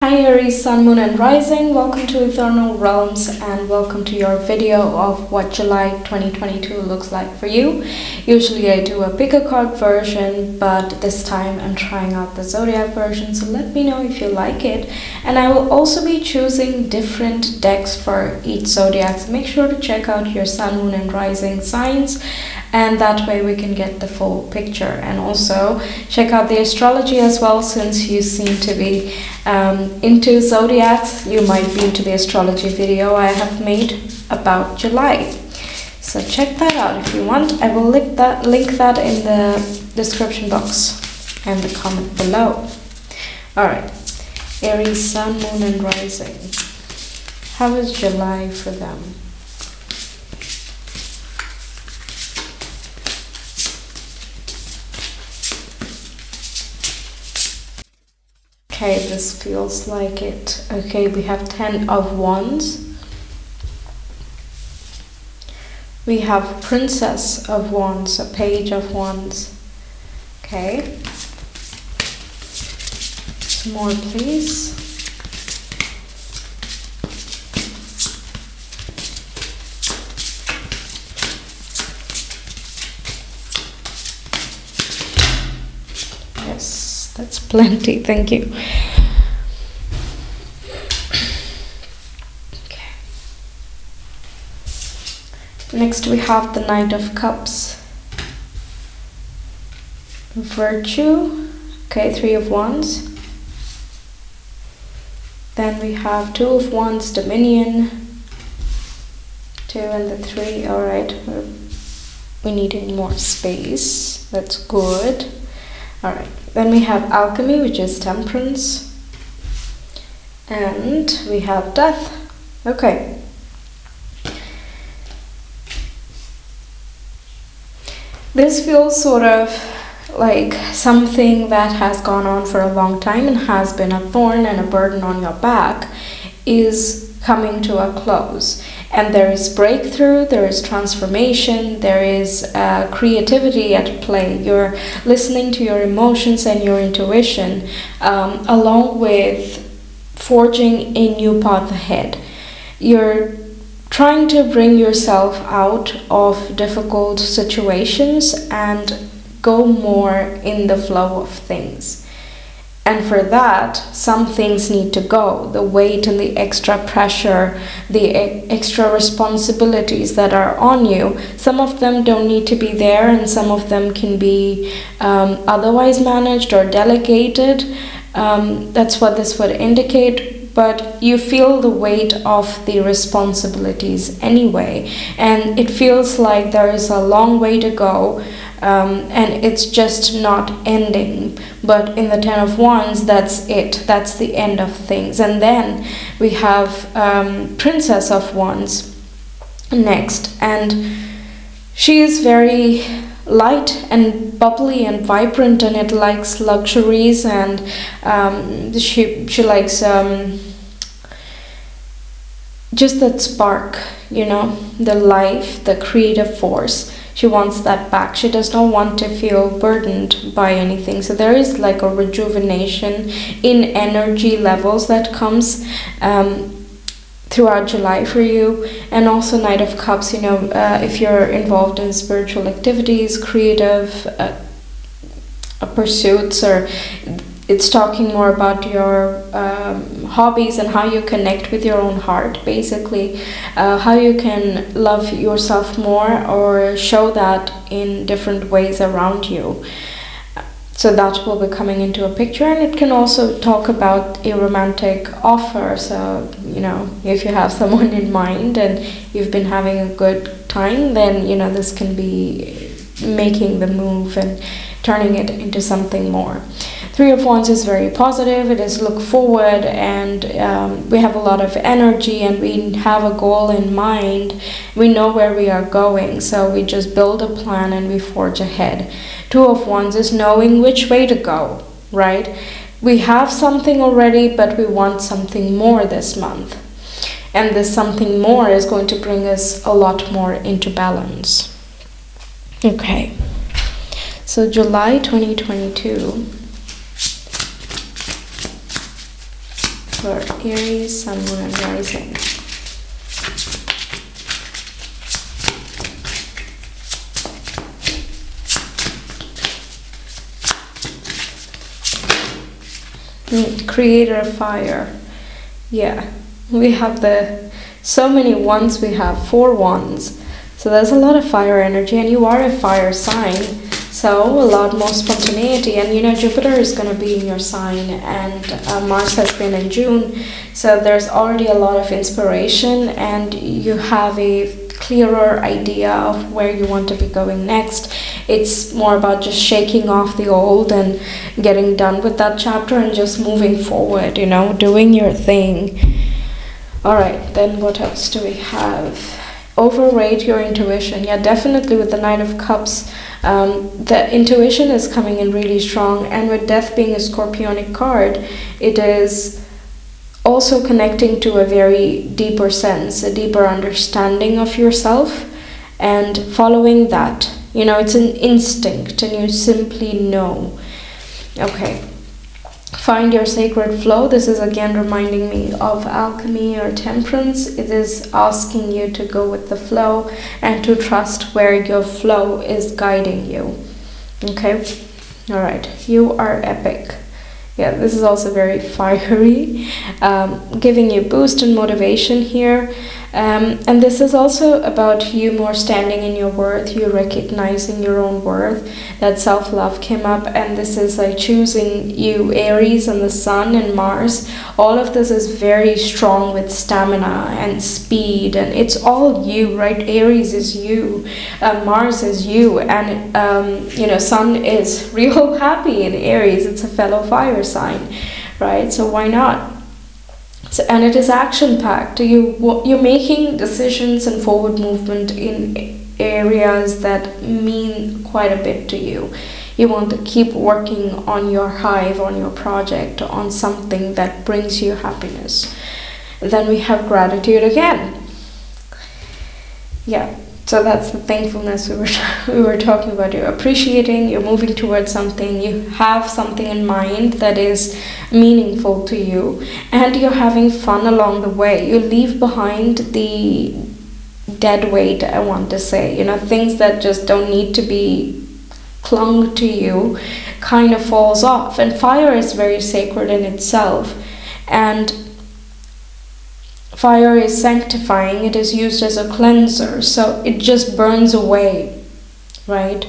Hi Aries, Sun, Moon and Rising. Welcome to Ethernal Realms and welcome to your video of what July 2022 looks like for you. Usually I do a pick a card version, but this time I'm trying out the zodiac version, so let me know if you like it. And I will also be choosing different decks for each zodiac, so make sure to check out your Sun, Moon and Rising signs, and that way we can get the full picture. And also check out the astrology as well, since you seem to be into zodiacs. You might be into the astrology video I have made about July, so check that out if you want. I will link that in the description box and the comment below. Alright, Aries, Sun, Moon and Rising. How is July for them? Okay, this feels like it. Okay, we have 10 of Wands. We have Princess of Wands, a Page of Wands. Okay. Some more, please. Yes, that's plenty, thank you. Okay. Next we have the Knight of Cups. Virtue. Okay, 3 of Wands. Then we have 2 of Wands, Dominion. 2 and the 3, alright. We're needing more space, that's good. Alright, then we have Alchemy, which is Temperance. And we have Death. Okay. This feels sort of like something that has gone on for a long time and has been a thorn and a burden on your back is coming to a close. And there is breakthrough, there is transformation, there is creativity at play. You're listening to your emotions and your intuition, along with forging a new path ahead. You're trying to bring yourself out of difficult situations and go more in the flow of things. And for that, some things need to go. The weight and the extra pressure, the extra responsibilities that are on you, some of them don't need to be there, and some of them can be otherwise managed or delegated. That's what this would indicate. But you feel the weight of the responsibilities anyway. And it feels like there is a long way to go. And it's just not ending. But in the 10 of Wands, that's it. That's the end of things. And then we have Princess of Wands next. And she is very light and bubbly and vibrant, and it likes luxuries, and she likes just that spark, you know, the life, the creative force. She wants that back. She does not want to feel burdened by anything. So there is like a rejuvenation in energy levels that comes throughout July for you. And also Knight of Cups, you know, if you're involved in spiritual activities, creative pursuits, or it's talking more about your hobbies and how you connect with your own heart, basically. How you can love yourself more or show that in different ways around you. So that will be coming into a picture, and it can also talk about a romantic offer. So, you know, if you have someone in mind and you've been having a good time, then, you know, this can be making the move and turning it into something more. 3 of Wands is very positive. It is look forward, and we have a lot of energy, and we have a goal in mind. We know where we are going, so we just build a plan and we forge ahead. 2 of Wands is knowing which way to go, right? We have something already, but we want something more this month. And this something more is going to bring us a lot more into balance. Okay, so July 2022. for Aries, Sun, Moon, and Rising. Creator of fire. Yeah, we have so many wands. We have 4 wands, so there's a lot of fire energy, and you are a fire sign, so a lot more spontaneity. And you know, Jupiter is going to be in your sign, and Mars has been in June, so there's already a lot of inspiration, and you have a clearer idea of where you want to be going next. It's more about just shaking off the old and getting done with that chapter and just moving forward, you know, doing your thing. All right, then what else do we have? Overrate your intuition. Yeah, definitely with the Knight of Cups, the intuition is coming in really strong, and with Death being a Scorpionic card, it is also connecting to a very deeper sense, a deeper understanding of yourself, and following that. You know, it's an instinct, and you simply know. Okay. Find your sacred flow. This is again reminding me of alchemy or temperance. It is asking you to go with the flow and to trust where your flow is guiding you. Okay? All right. You are epic. Yeah, this is also very fiery, giving you boost and motivation here. And this is also about you more standing in your worth, you recognizing your own worth. That self-love came up, and this is like choosing you, Aries, and the Sun and Mars. All of this is very strong with stamina and speed, and it's all you, right? Aries is you, Mars is you, and you know, Sun is real happy in Aries. It's a fellow fire sign, right? So why not? So, and it is action-packed. You're making decisions and forward movement in areas that mean quite a bit to you. You want to keep working on your hive, on your project, on something that brings you happiness. Then we have gratitude again. Yeah, so that's the thankfulness we were talking about. You're appreciating, you're moving towards something, you have something in mind that is meaningful to you, and you're having fun along the way. You leave behind the dead weight, I want to say, you know, things that just don't need to be clung to you kind of falls off. And fire is very sacred in itself, and fire is sanctifying. It is used as a cleanser, so it just burns away, right?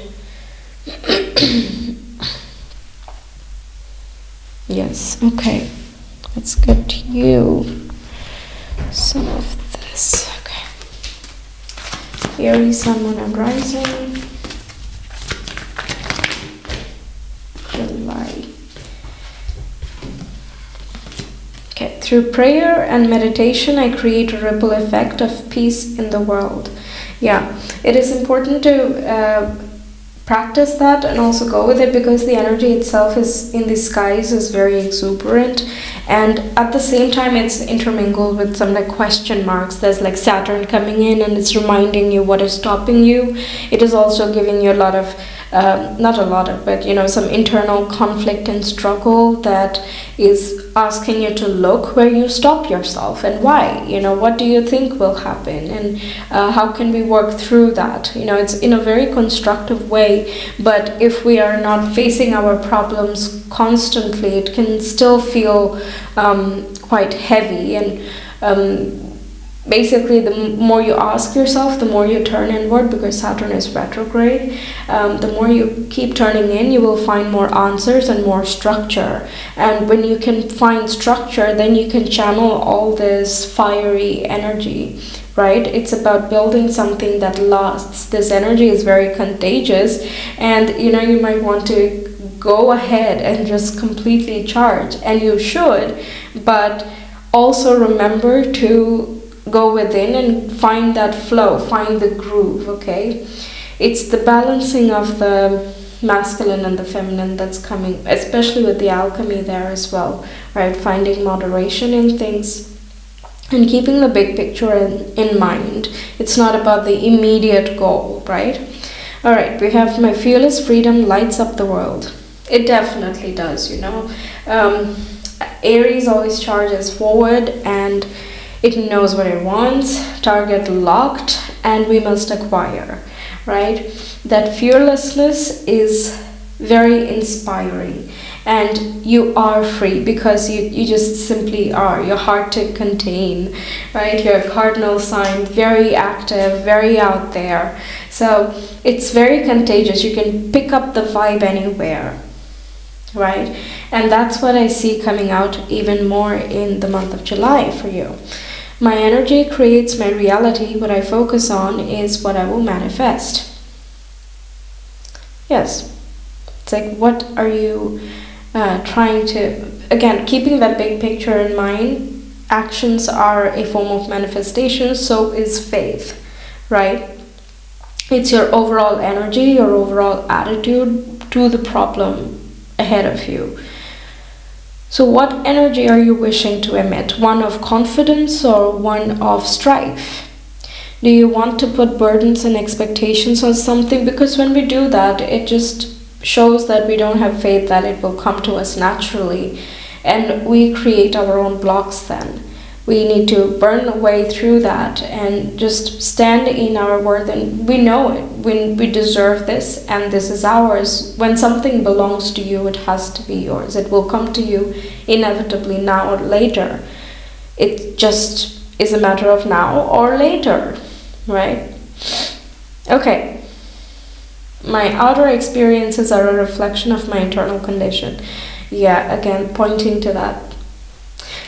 Yes, okay. Let's get to you some of this. Okay. Aries, Sun, Moon, and Rising. July. Okay. Through prayer and meditation, I create a ripple effect of peace in the world. Yeah, it is important to practice that and also go with it, because the energy itself is in the skies is very exuberant, and at the same time it's intermingled with some like question marks. There's like Saturn coming in, and it's reminding you what is stopping you. It is also giving you a lot of not a lot of, but you know, some internal conflict and struggle that is asking you to look where you stop yourself and why. You know, what do you think will happen, and how can we work through that? You know, it's in a very constructive way, but if we are not facing our problems constantly, it can still feel quite heavy. And basically, the more you ask yourself, the more you turn inward, because Saturn is retrograde. The more you keep turning in, you will find more answers and more structure. And when you can find structure, then you can channel all this fiery energy, right? It's about building something that lasts. This energy is very contagious, and you know, you might want to go ahead and just completely charge, and you should, but also remember to go within and find that flow, find the groove. Okay, it's the balancing of the masculine and the feminine that's coming, especially with the alchemy there as well, right? Finding moderation in things and keeping the big picture in mind. It's not about the immediate goal, right? All right, we have my fearless freedom lights up the world. It definitely does, you know. Aries always charges forward and it knows what it wants, target locked, and we must acquire, right? That fearlessness is very inspiring, and you are free because you just simply are. You're hard to contain, right? You're a cardinal sign, very active, very out there. So it's very contagious. You can pick up the vibe anywhere, right? And that's what I see coming out even more in the month of July for you. My energy creates my reality. What I focus on is what I will manifest. Yes. It's like, what are you trying to... Again, keeping that big picture in mind, actions are a form of manifestation, so is faith, right? It's your overall energy, your overall attitude to the problem ahead of you. So what energy are you wishing to emit? One of confidence or one of strife? Do you want to put burdens and expectations on something? Because when we do that, it just shows that we don't have faith that it will come to us naturally. And we create our own blocks then. We need to burn a way through that and just stand in our worth. And we know it. We deserve this and this is ours. When something belongs to you, it has to be yours. It will come to you inevitably now or later. It just is a matter of now or later, right? Okay. My outer experiences are a reflection of my internal condition. Yeah, again, pointing to that.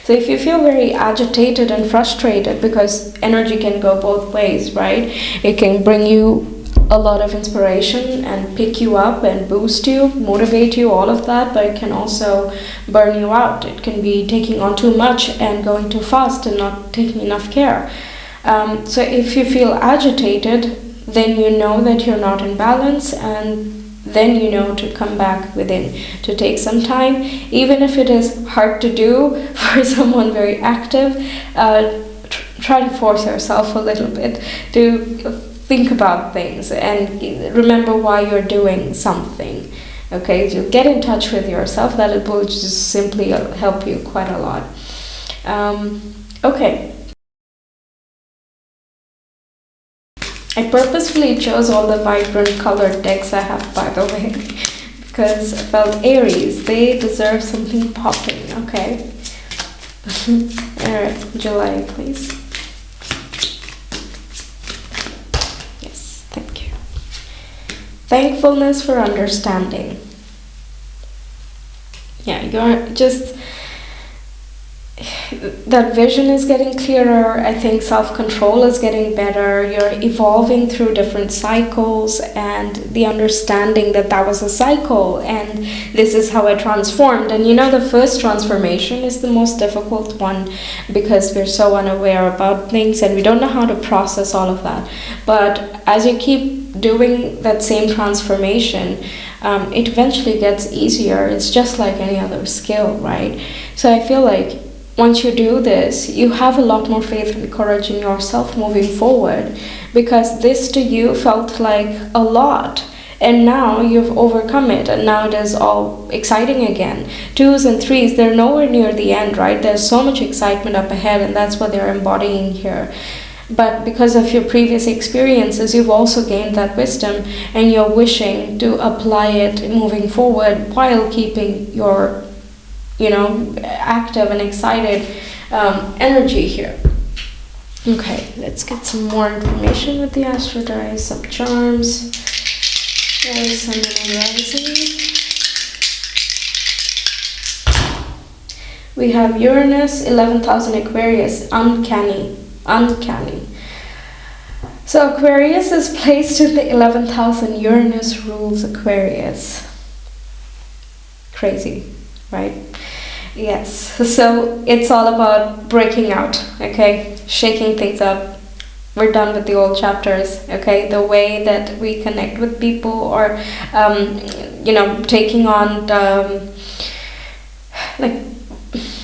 So if you feel very agitated and frustrated, because energy can go both ways, right? It can bring you a lot of inspiration and pick you up and boost you, motivate you, all of that, but it can also burn you out. It can be taking on too much and going too fast and not taking enough care. So if you feel agitated, then you know that you're not in balance, and then you know to come back within, to take some time, even if it is hard to do for someone very active. Try to force yourself a little bit to think about things and remember why you're doing something. Okay, to get in touch with yourself, that it will just simply help you quite a lot. Okay. I purposefully chose all the vibrant colored decks I have, by the way, because I felt Aries, they deserve something popping, okay? Alright, July, please. Yes, thank you. Thankfulness for understanding. Yeah, you're just... that vision is getting clearer. I think self-control is getting better. You're evolving through different cycles, and the understanding that that was a cycle and this is how I transformed. And you know, the first transformation is the most difficult one because we're so unaware about things and we don't know how to process all of that. But as you keep doing that same transformation, it eventually gets easier. It's just like any other skill, right? So I feel like once you do this, you have a lot more faith and courage in yourself moving forward, because this to you felt like a lot, and now you've overcome it, and now it is all exciting again. 2s and 3s, they're nowhere near the end, right? There's so much excitement up ahead, and that's what they're embodying here. But because of your previous experiences, you've also gained that wisdom, and you're wishing to apply it moving forward while keeping your active and excited energy here. Okay, let's get some more information with the astro dice, some charms. Aries, Sun, and Rising. We have Uranus, 11,000 Aquarius, uncanny. So Aquarius is placed in the 11,000. Uranus rules Aquarius. Crazy, right? Yes, so it's all about breaking out, okay? Shaking things up. We're done with the old chapters, okay? The way that we connect with people, or, taking on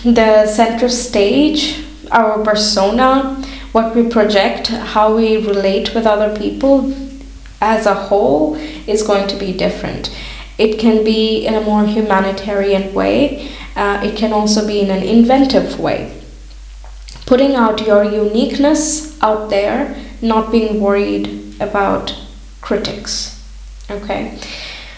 the center stage, our persona, what we project, how we relate with other people as a whole is going to be different. It can be in a more humanitarian way, It can also be in an inventive way. Putting out your uniqueness out there, not being worried about critics. Okay,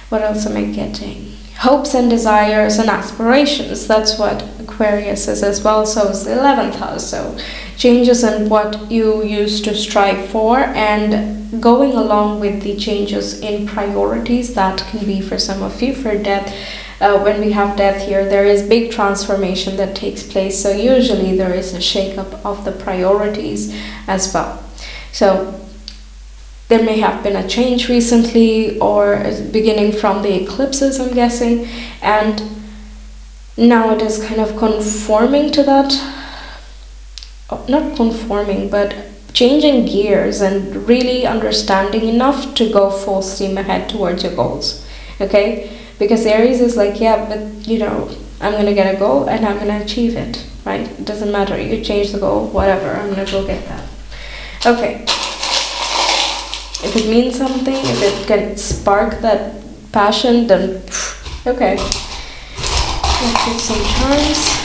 what else am I getting? Hopes and desires and aspirations. That's what Aquarius is as well. So it's the 11th house. So changes in what you used to strive for, and going along with the changes in priorities. That can be for some of you. For death, when we have death here, there is big transformation that takes place. So usually there is a shake-up of the priorities as well. So there may have been a change recently, or beginning from the eclipses, I'm guessing, and now it is kind of conforming to that. Not conforming, but changing gears and really understanding enough to go full steam ahead towards your goals. Okay? Because Aries is like, yeah, but I'm gonna get a goal and I'm gonna achieve it, right? It doesn't matter. You change the goal, whatever, I'm gonna go get that. Okay. If it means something, if it can spark that passion, then okay. Let's take some charms.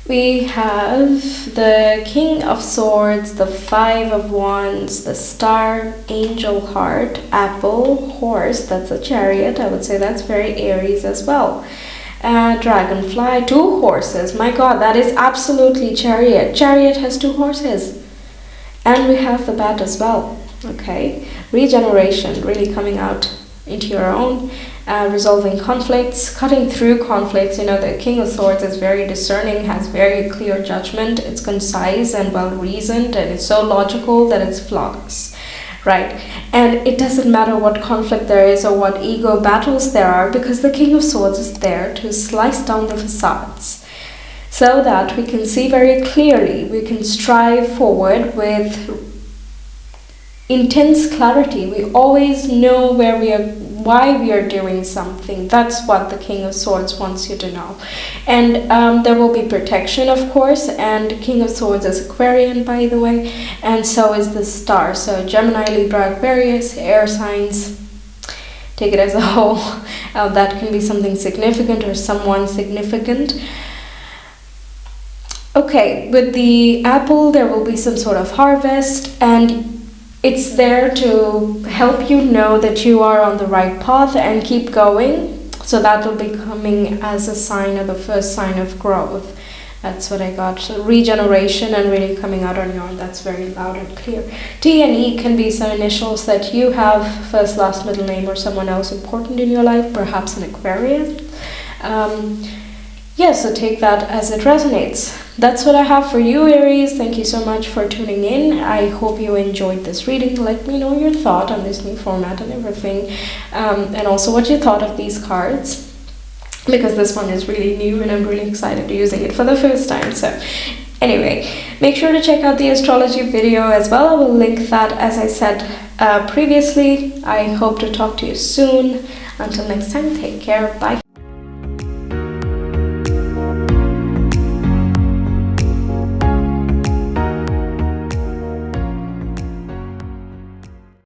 We have the King of Swords, the Five of Wands, the Star, Angel Heart, Apple, Horse, that's a Chariot. I would say that's very Aries as well. Dragonfly, 2 horses. My god, that is absolutely Chariot. Chariot has 2 horses. And we have the Bat as well. Okay. Regeneration, really coming out into your own. Resolving conflicts, cutting through conflicts. The King of Swords is very discerning, has very clear judgment. It's concise and well reasoned, and it's so logical that it's flawless. Right, and it doesn't matter what conflict there is or what ego battles there are, because the King of Swords is there to slice down the facades so that we can see very clearly. We can strive forward with intense clarity. We always know where we are, why we are doing something. That's what the King of Swords wants you to know. And there will be protection, of course, and King of Swords is Aquarian, by the way, and so is the Star. So Gemini, Libra, Aquarius, air signs, take it as a whole. That can be something significant or someone significant. Okay, with the apple there will be some sort of harvest, and it's there to help you know that you are on the right path and keep going. So that will be coming as a sign, of the first sign of growth. That's what I got. So regeneration and really coming out on your own. That's very loud and clear. T and E can be some initials that you have, first, last, middle name, or someone else important in your life, perhaps an Aquarius. So take that as it resonates. That's what I have for you, Aries. Thank you so much for tuning in. I hope you enjoyed this reading. Let me know your thought on this new format and everything, and also what you thought of these cards, because this one is really new and I'm really excited using it for the first time. So anyway, make sure to check out the astrology video as well. I will link that, as I said previously. I hope to talk to you soon. Until next time, take care. Bye.